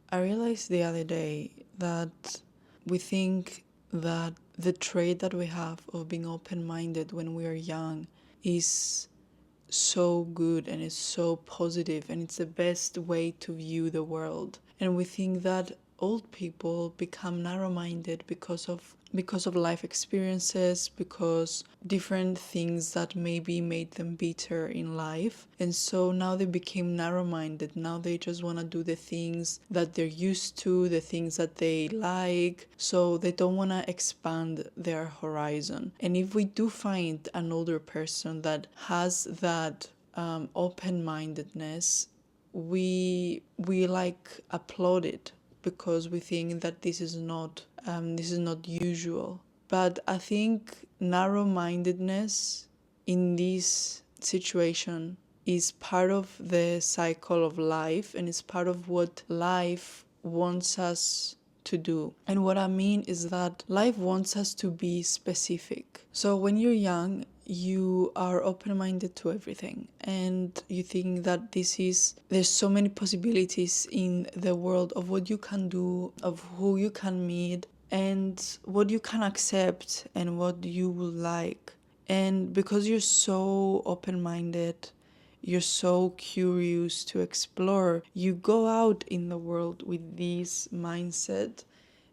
I realized the other day that we think that the trait that we have of being open-minded when we are young is so good and is so positive and it's the best way to view the world. And we think that old people become narrow-minded because of life experiences, because different things that maybe made them bitter in life. And so now they became narrow-minded. Now they just want to do the things that they're used to, the things that they like. So they don't want to expand their horizon. And if we do find an older person that has that open-mindedness, we like applaud it because we think that this is not usual. But I think narrow-mindedness in this situation is part of the cycle of life and it's part of what life wants us to do. And what I mean is that life wants us to be specific. So when you're young, you are open-minded to everything and you think that there's so many possibilities in the world of what you can do, of who you can meet, and what you can accept and what you will like. And because you're so open-minded, you're so curious to explore, you go out in the world with this mindset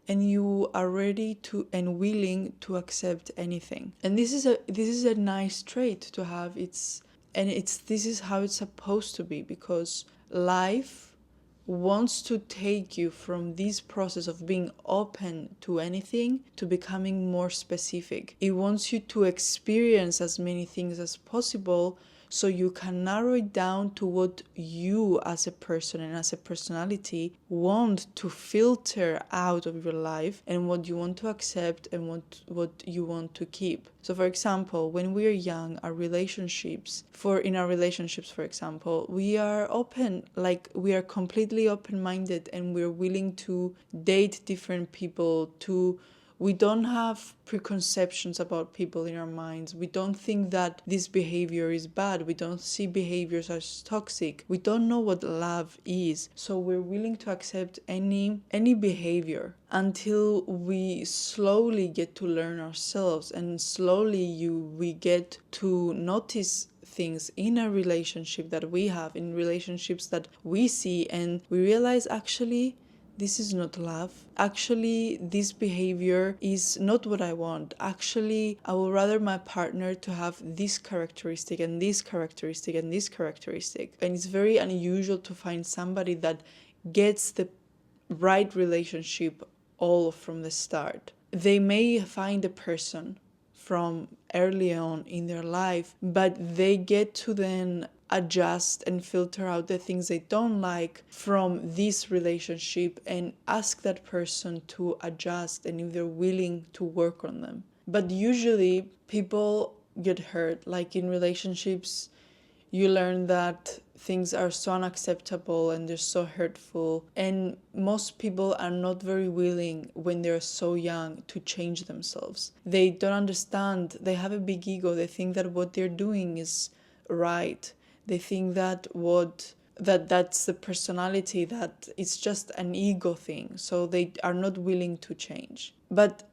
and you are ready to and willing to accept anything. And this is a nice trait to have. This is how it's supposed to be, because life wants to take you from this process of being open to anything to becoming more specific. It wants you to experience as many things as possible so you can narrow it down to what you as a person and as a personality want to filter out of your life and what you want to accept and what you want to keep. So for example, when we are young, in our relationships, for example, we are open, like we are completely open-minded and we're willing to date different people, we don't have preconceptions about people in our minds. We don't think that this behavior is bad. We don't see behaviors as toxic. We don't know what love is. So we're willing to accept any behavior until we slowly get to learn ourselves, and slowly we get to notice things in a relationship that we have, in relationships that we see, and we realize actually this is not love. Actually, this behavior is not what I want. Actually, I would rather my partner to have this characteristic and this characteristic and this characteristic. And it's very unusual to find somebody that gets the right relationship all from the start. They may find a person from early on in their life, but they get to then adjust and filter out the things they don't like from this relationship and ask that person to adjust and if they're willing to work on them. But usually people get hurt, like in relationships you learn that things are so unacceptable and they're so hurtful, and most people are not very willing when they're so young to change themselves. They don't understand. They have a big ego. They think that what they're doing is right. They think that that's the personality, that it's just an ego thing, so they are not willing to change. But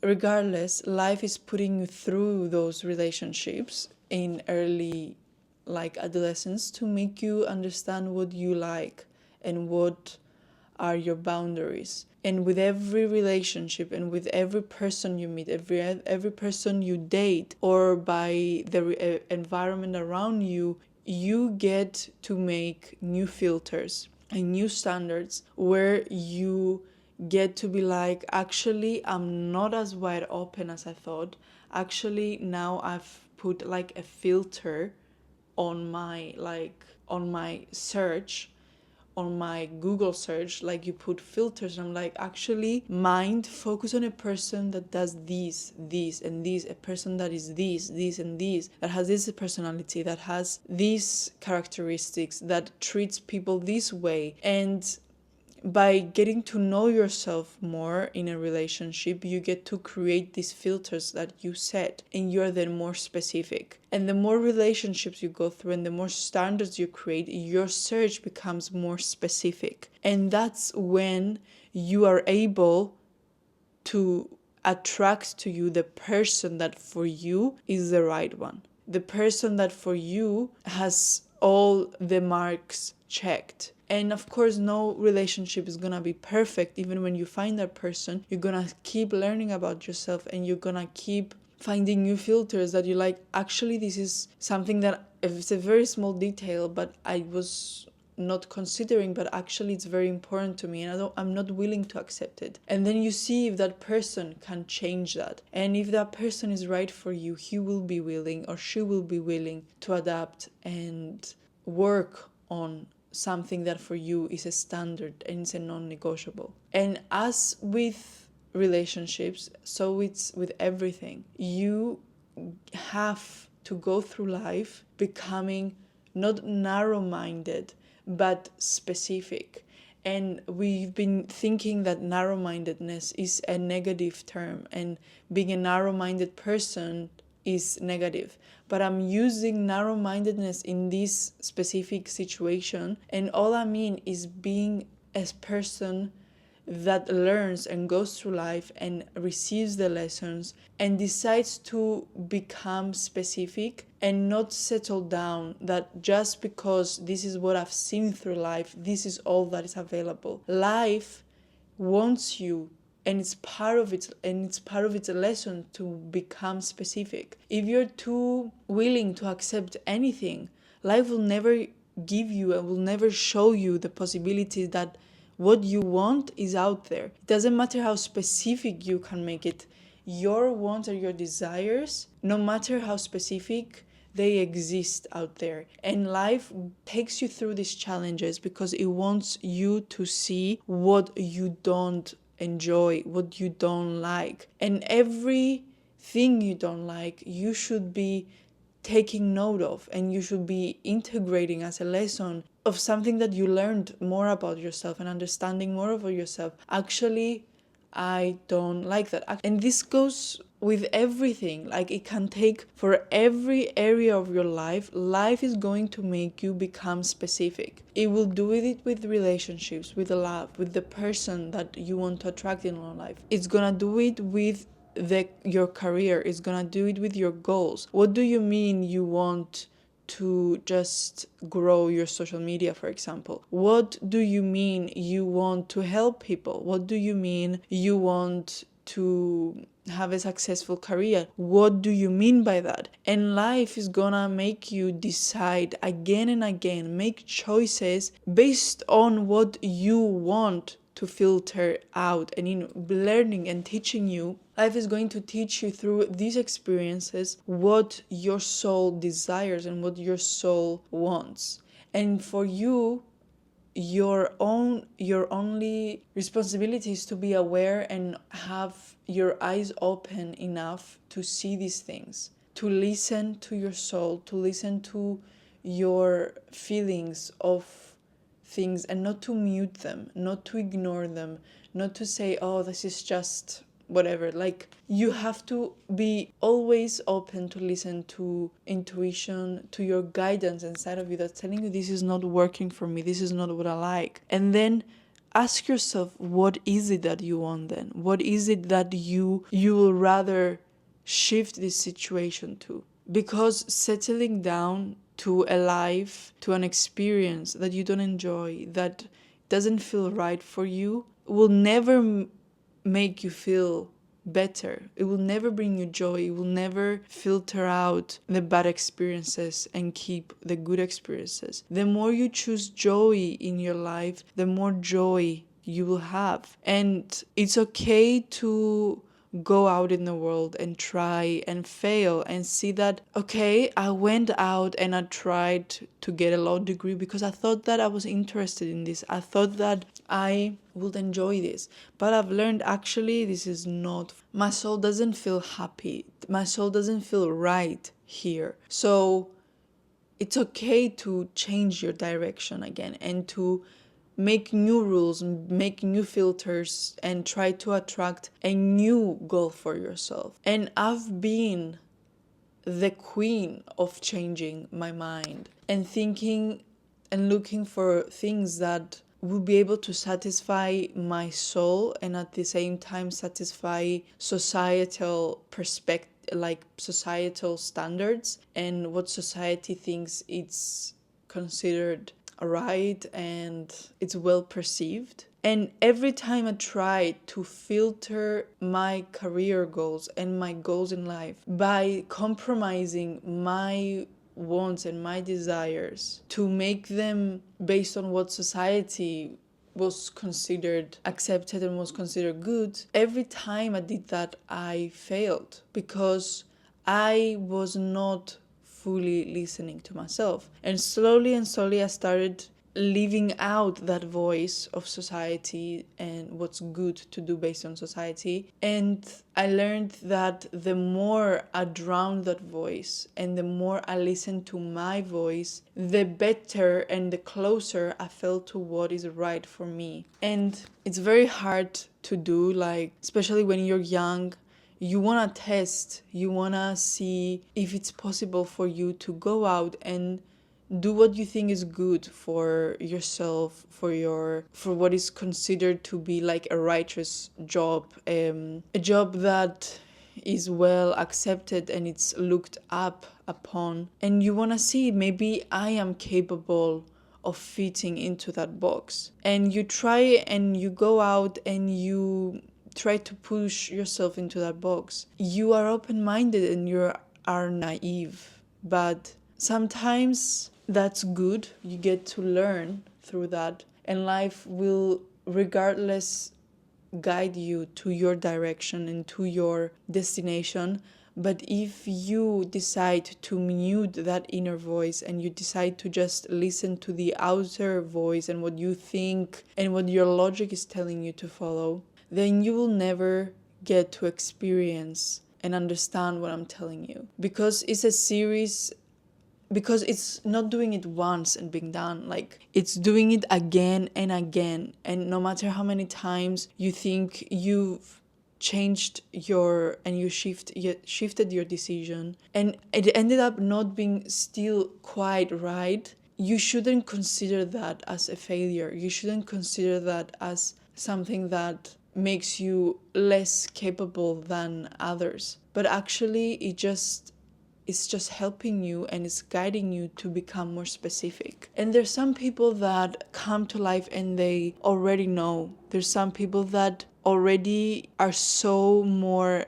regardless, life is putting you through those relationships in early adolescence to make you understand what you like and what are your boundaries. And with every relationship and with every person you meet, every person you date, or by the environment around you, you get to make new filters and new standards where you get to be like, actually, I'm not as wide open as I thought. Actually, now I've put like a filter on my search, on my Google search, like you put filters. I'm like, actually, focus on a person that does this and this, a person that is this and this, that has this personality, that has these characteristics, that treats people this way. And by getting to know yourself more in a relationship, you get to create these filters that you set, and you're then more specific. And the more relationships you go through and the more standards you create, your search becomes more specific. And that's when you are able to attract to you the person that for you is the right one. The person that for you has all the marks checked. And of course, no relationship is gonna be perfect. Even when you find that person, you're gonna keep learning about yourself, and you're gonna keep finding new filters that you like. Actually, this is something that it's a very small detail, but I was not considering, but actually it's very important to me, and I'm not willing to accept it. And then you see if that person can change that, and if that person is right for you, he will be willing or she will be willing to adapt and work on something that for you is a standard and it's a non-negotiable. And as with relationships, so it's with everything. You have to go through life becoming not narrow-minded but specific. And we've been thinking that narrow-mindedness is a negative term, and being a narrow-minded person is negative. But I'm using narrow-mindedness in this specific situation, and all I mean is being a person that learns and goes through life and receives the lessons and decides to become specific and not settle down that just because this is what I've seen through life, this is all that is available. Life wants you, and it's part of its lesson to become specific. If you're too willing to accept anything, life will never give you and will never show you the possibility that what you want is out there. It doesn't matter how specific you can make it. Your wants or your desires, no matter how specific, they exist out there. And life takes you through these challenges because it wants you to see what you don't enjoy, what you don't like. And everything you don't like, you should be taking note of, and you should be integrating as a lesson of something that you learned more about yourself and understanding more about yourself. Actually, I don't like that. And this goes with everything. Like, it can take for every area of your life. Life is going to make you become specific. It will do it with relationships, with love, with the person that you want to attract in your life. It's gonna do it with your career. Is gonna do it with your goals. What do you mean you want to just grow your social media, for example? What do you mean you want to help people? What do you mean you want to have a successful career? What do you mean by that? And life is gonna make you decide again and again, make choices based on what you want to filter out. And in learning and teaching you, life is going to teach you through these experiences what your soul desires and what your soul wants. And for you, your only responsibility is to be aware and have your eyes open enough to see these things, to listen to your soul, to listen to your feelings of things, and not to mute them, not to ignore them, not to say, oh, this is just whatever. Like, you have to be always open to listen to intuition, to your guidance inside of you that's telling you, this is not working for me, this is not what I like. And then ask yourself, what is it that you want then? What is it that you will rather shift this situation to? Because settling down to a life, to an experience that you don't enjoy, that doesn't feel right for you, will never make you feel better. It will never bring you joy. It will never filter out the bad experiences and keep the good experiences. The more you choose joy in your life, the more joy you will have. And it's okay to go out in the world and try and fail and see that, okay, I went out and I tried to get a law degree because I thought that I was interested in this. I thought that I would enjoy this. But I've learned, actually, this is not, my soul doesn't feel happy. My soul doesn't feel right here. So it's okay to change your direction again and to make new rules, make new filters, and try to attract a new goal for yourself. And I've been the queen of changing my mind and thinking and looking for things that will be able to satisfy my soul and at the same time satisfy societal perspective, like societal standards and what society thinks it's considered right and it's well perceived. And every time I try to filter my career goals and my goals in life by compromising my wants and my desires to make them based on what society was considered accepted and was considered good, every time I did that, I failed because I was not fully listening to myself. And slowly I started leaving out that voice of society and what's good to do based on society. And I learned that the more I drowned that voice and the more I listened to my voice, the better and the closer I felt to what is right for me. And it's very hard to do, like, especially when you're young. You want to test, you want to see if it's possible for you to go out and do what you think is good for yourself, for what is considered to be like a righteous job, a job that is well accepted and it's looked up upon. And you want to see, maybe I am capable of fitting into that box. And you try and you go out and you try to push yourself into that box. You are open-minded and you are naive, but sometimes that's good. You get to learn through that, and life will regardless guide you to your direction and to your destination. But if you decide to mute that inner voice and you decide to just listen to the outer voice and what you think and what your logic is telling you to follow, then you will never get to experience and understand what I'm telling you. Because it's a series, because it's not doing it once and being done. Like, it's doing it again and again. And no matter how many times you think you've changed your and you shifted your decision and it ended up not being still quite right, you shouldn't consider that as a failure. You shouldn't consider that as something that makes you less capable than others. But actually it's just helping you and it's guiding you to become more specific. And there's some people that come to life and they already know. There's some people that already are so more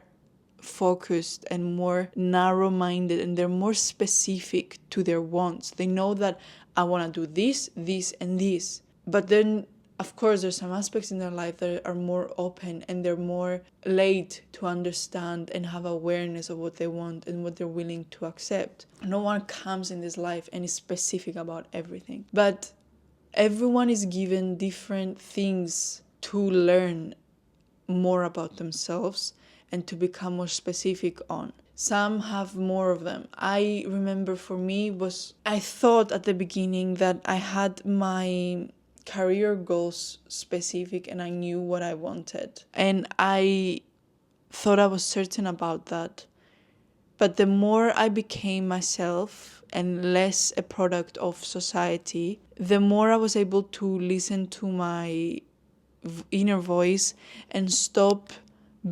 focused and more narrow-minded and they're more specific to their wants. They know that I want to do this, this, and this. But then of course, there's some aspects in their life that are more open and they're more late to understand and have awareness of what they want and what they're willing to accept. No one comes in this life and is specific about everything. But everyone is given different things to learn more about themselves and to become more specific on. Some have more of them. I remember for me I thought at the beginning that I had my career goals specific and I knew what I wanted. And I thought I was certain about that. But the more I became myself and less a product of society, the more I was able to listen to my inner voice and stop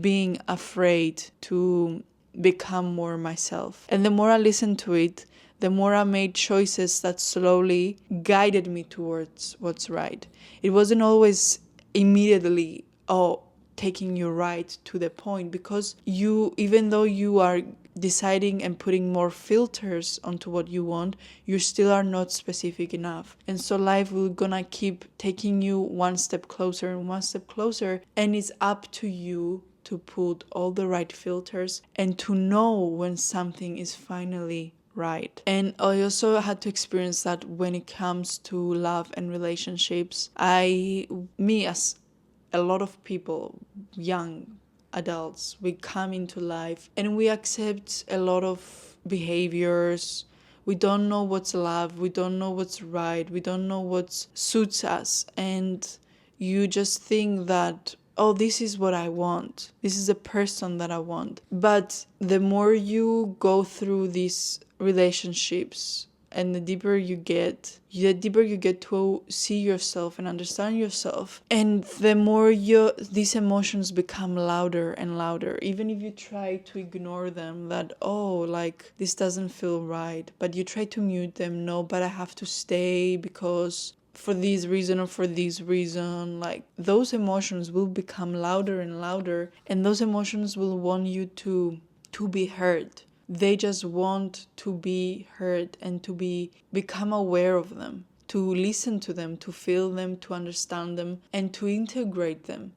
being afraid to become more myself. And the more I listened to it, the more I made choices that slowly guided me towards what's right. It wasn't always immediately, taking you right to the point, because even though you are deciding and putting more filters onto what you want, you still are not specific enough. And so life will gonna keep taking you one step closer and one step closer, and it's up to you to put all the right filters and to know when something is finally right. And I also had to experience that when it comes to love and relationships. Me as a lot of people, young adults, we come into life and we accept a lot of behaviors, We don't know what's love. We don't know what's right. We don't know what suits us. And you just think that, oh, this is what I want. This is the person that I want. But the more you go through these relationships, and the deeper you get to see yourself and understand yourself, and the more these emotions become louder and louder, even if you try to ignore them, that, oh, like, this doesn't feel right, but you try to mute them. No, but I have to stay because for this reason or for this reason. Like, those emotions will become louder and louder, and those emotions will want you to be heard. They just want to be heard and to become aware of them, to listen to them, to feel them, to understand them, and to integrate them.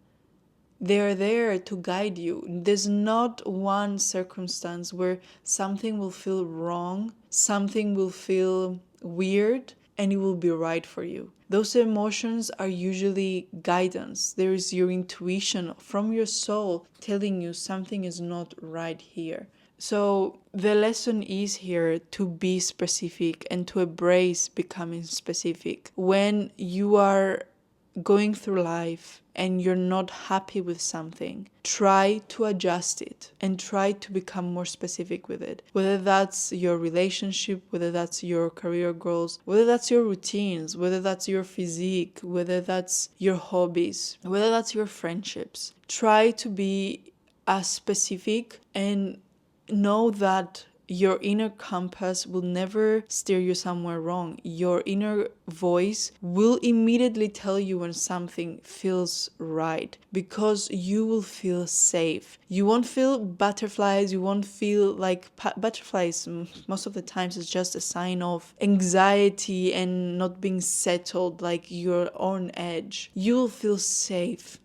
They're there to guide you. There's not one circumstance where something will feel wrong, something will feel weird, and it will be right for you. Those emotions are usually guidance. There is your intuition from your soul telling you something is not right here. So the lesson is here to be specific and to embrace becoming specific. When you are going through life and you're not happy with something, try to adjust it and try to become more specific with it. Whether that's your relationship, whether that's your career goals, whether that's your routines, whether that's your physique, whether that's your hobbies, whether that's your friendships. Try to be as specific and know that your inner compass will never steer you somewhere wrong. Your inner voice will immediately tell you when something feels right, because you will feel safe. You won't feel butterflies. You won't feel like butterflies. Most of the times it's just a sign of anxiety and not being settled, like you're on edge. You will feel safe,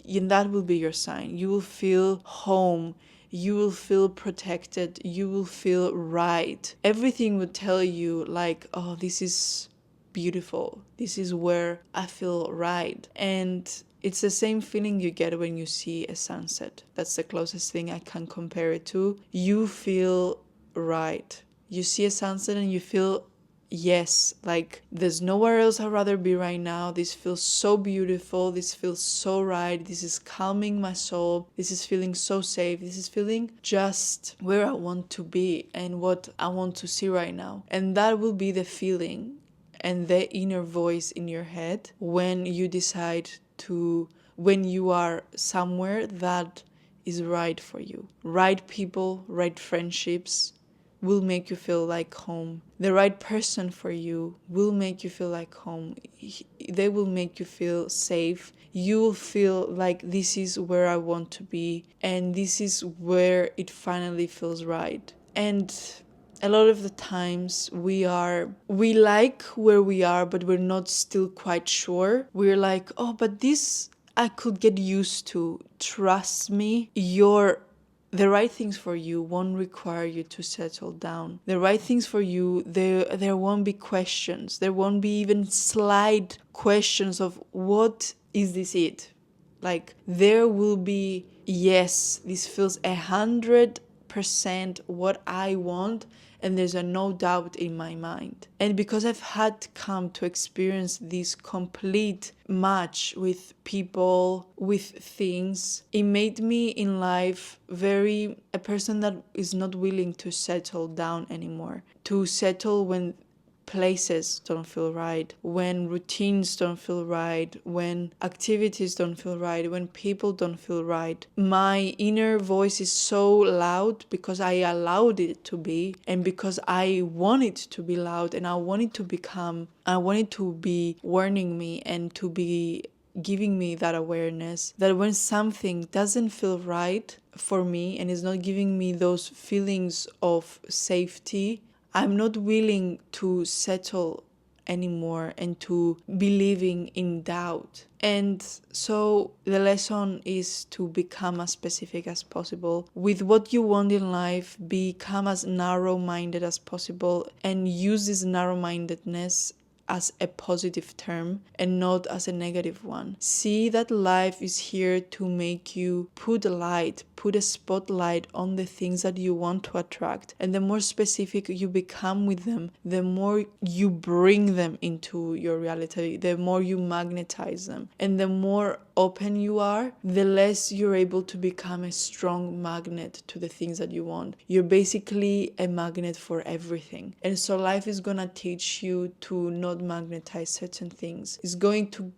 and that will be your sign. You will feel home. You will feel protected. You will feel right. Everything would tell you, like, oh, this is beautiful. This is where I feel right. And it's the same feeling you get when you see a sunset. That's the closest thing I can compare it to. You feel right. You see a sunset and you feel, yes, like, there's nowhere else I'd rather be right now. This feels so beautiful. This feels so right. This is calming my soul. This is feeling so safe. This is feeling just where I want to be and what I want to see right now. And that will be the feeling and the inner voice in your head when you decide when you are somewhere that is right for you. Right people, right friendships will make you feel like home. The right person for you will make you feel like home. They will make you feel safe. You will feel like this is where I want to be, and this is where it finally feels right. And a lot of the times we like where we are, but we're not still quite sure. We're like, oh, but this I could get used to. Trust me, the right things for you won't require you to settle down. The right things for you, there won't be questions. There won't be even slight questions of what is this it. Like, there will be, yes, this feels 100% what I want, and there's no doubt in my mind. And because I've had come to experience this complete match with people, with things, it made me in life a person that is not willing to settle down anymore. To settle when places don't feel right, when routines don't feel right, when activities don't feel right, when people don't feel right. My inner voice is so loud because I allowed it to be, and because I want it to be loud, and I want it to be warning me and to be giving me that awareness that when something doesn't feel right for me and is not giving me those feelings of safety, I'm not willing to settle anymore and to be living in doubt. And so the lesson is to become as specific as possible with what you want in life. Become as narrow-minded as possible and use this narrow-mindedness as a positive term and not as a negative one. See that life is here to make you put light, put a spotlight on the things that you want to attract. And the more specific you become with them, the more you bring them into your reality, the more you magnetize them. And the more open you are, the less you're able to become a strong magnet to the things that you want. You're basically a magnet for everything. And so life is gonna teach you to not magnetize certain things. It's going to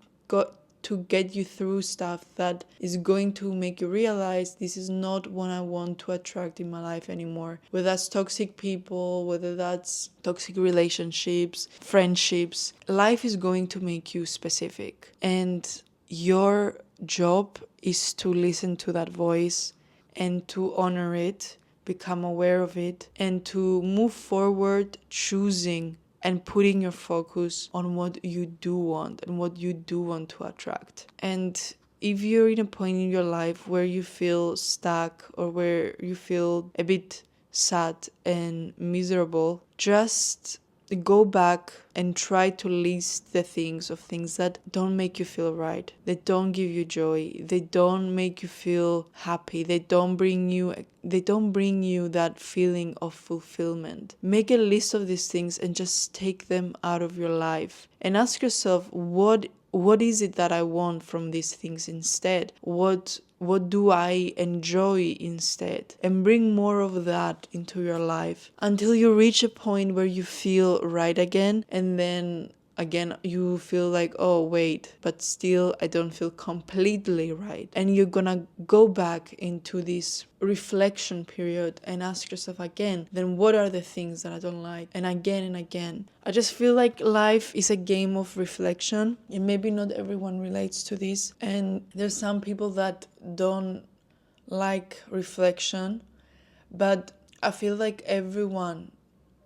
get you through stuff that is going to make you realize this is not what I want to attract in my life anymore. Whether that's toxic people, whether that's toxic relationships, friendships, life is going to make you specific. And your job is to listen to that voice and to honor it, become aware of it, and to move forward choosing and putting your focus on what you do want and what you do want to attract. And if you're in a point in your life where you feel stuck or where you feel a bit sad and miserable, just go back and try to list the things that don't make you feel right, they don't give you joy, they don't make you feel happy, they don't bring you that feeling of fulfillment. Make a list of these things and just take them out of your life and ask yourself, what is it that I want from these things instead? What do I enjoy instead? And bring more of that into your life until you reach a point where you feel right again, and then again you feel like, oh wait, but still I don't feel completely right. And you're gonna go back into this reflection period and ask yourself again, then what are the things that I don't like? And again. I just feel like life is a game of reflection, and maybe not everyone relates to this, and there's some people that don't like reflection, but I feel like everyone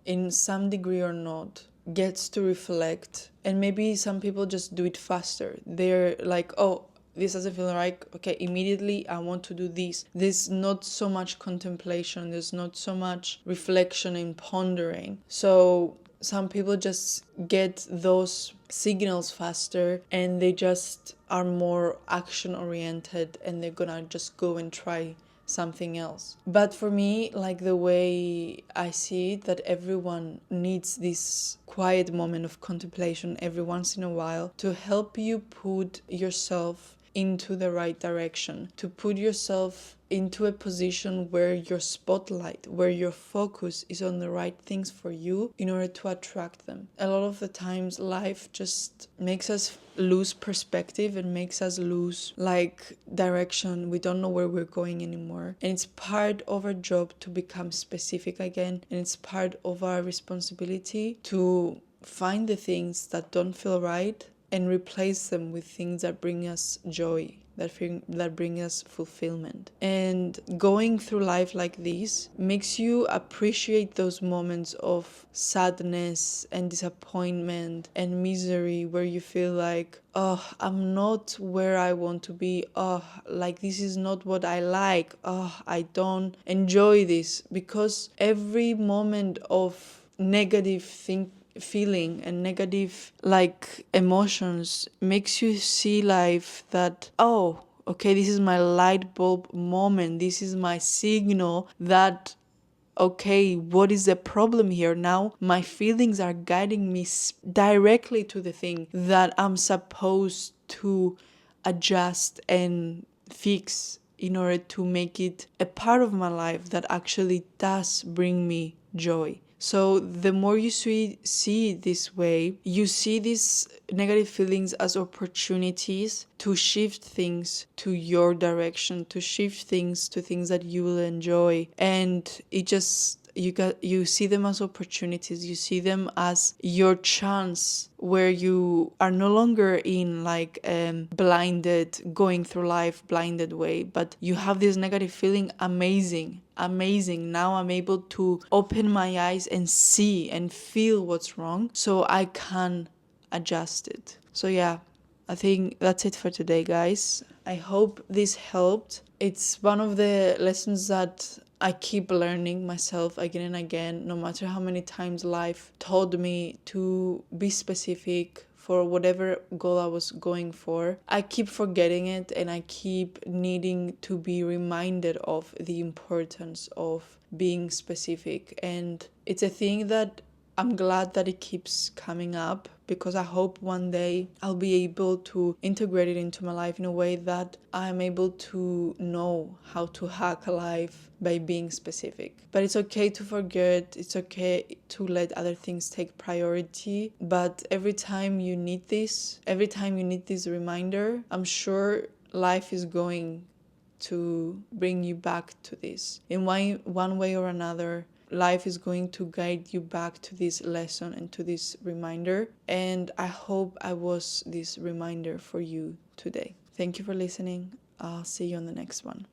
in some degree or not gets to reflect. And maybe some people just do it faster. They're like, oh, this doesn't feel right, okay, immediately I want to do this. There's not so much contemplation, there's not so much reflection and pondering. So some people just get those signals faster and they just are more action oriented, and they're gonna just go and try something else. But for me, like the way I see it, that everyone needs this quiet moment of contemplation every once in a while to help you put yourself into the right direction, to put yourself into a position where your spotlight, where your focus is on the right things for you in order to attract them. A lot of the times life just makes us lose perspective and makes us lose like direction. We don't know where we're going anymore. And it's part of our job to become specific again. And it's part of our responsibility to find the things that don't feel right and replace them with things that bring us joy, that bring us fulfillment. And going through life like this makes you appreciate those moments of sadness and disappointment and misery where you feel like, oh, I'm not where I want to be. Oh, like this is not what I like. Oh, I don't enjoy this. Because every moment of negative feeling and negative like emotions makes you see life that, oh, okay, this is my light bulb moment, this is my signal that, okay, what is the problem here? Now my feelings are guiding me directly to the thing that I'm supposed to adjust and fix in order to make it a part of my life that actually does bring me joy. So the more you see it this way, you see these negative feelings as opportunities to shift things to your direction, to shift things to things that you will enjoy. And it just, you see them as opportunities, you see them as your chance where you are no longer in like blinded, going through life blinded way, but you have this negative feeling, amazing, now I'm able to open my eyes and see and feel what's wrong so I can adjust it. So yeah, I think that's it for today, guys. I hope this helped. It's one of the lessons that I keep learning myself again and again, no matter how many times life told me to be specific, for whatever goal I was going for, I keep forgetting it, and I keep needing to be reminded of the importance of being specific. And it's a thing that I'm glad that it keeps coming up, because I hope one day I'll be able to integrate it into my life in a way that I'm able to know how to hack a life by being specific. But it's okay to forget, it's okay to let other things take priority, but every time you need this reminder, I'm sure life is going to bring you back to this. In one way or another, life is going to guide you back to this lesson and to this reminder. And I hope I was this reminder for you today. Thank you for listening. I'll see you on the next one.